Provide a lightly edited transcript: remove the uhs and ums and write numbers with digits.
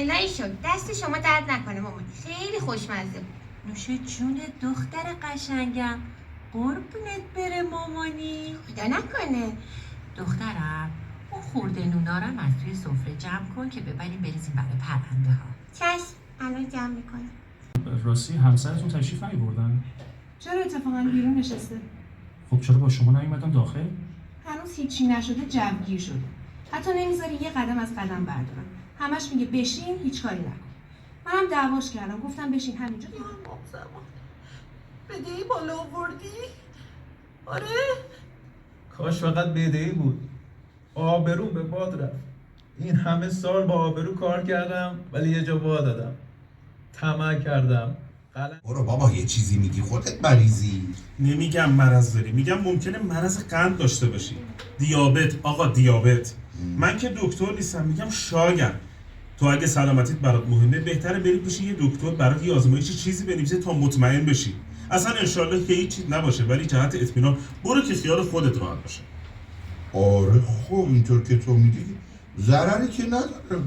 الهی شد. دست شما درد نکنه مامان، خیلی خوشمزه بود. نوش جون دختر قشنگم، قربونت بره مامانی. خدا نکنه. دخترم اون خورده نونا رو از توی سفره جمع کن که ببریم بریزیم برای پرنده ها. چشم، الان جمع میکنم. راستی همسرتون تشریف نیاوردن؟ چرا اتفاقا بیرون نشسته؟ خب چرا با شما نیومدن داخل؟ هنوز هیچی نشده، جوگیر شده. حتی نمیذاره یه قدم از قدم بردارم. همش میگه بشین، هیچ کاری نکن. منم دعواش کردم، گفتم بشین همینجا. بدهی بالا آوردی؟ آره؟ کاش فقط بدهی بود. آبروم به باد رفت. این همه سال با آبرو کار کردم ولی یه جا وا دادم. طمع کردم. برو بابا یه چیزی میگی خودت مریضی. نمیگم مرض داری، میگم ممکنه مرض قند داشته باشی. دیابت آقا، دیابت. من که دکتر نیستم، میگم شاید تو اگه سلامتیت برات مهمه بهتره بری پیش یه دکتر برات یه آزمایش چیزی بنویسه تا مطمئن بشی. اصلا انشالله که هیچ چیز نباشه ولی جهت اطمینان برو که خیال خودت راحت باشه. آره خب اینطور که تو میگی ضرری که نداره.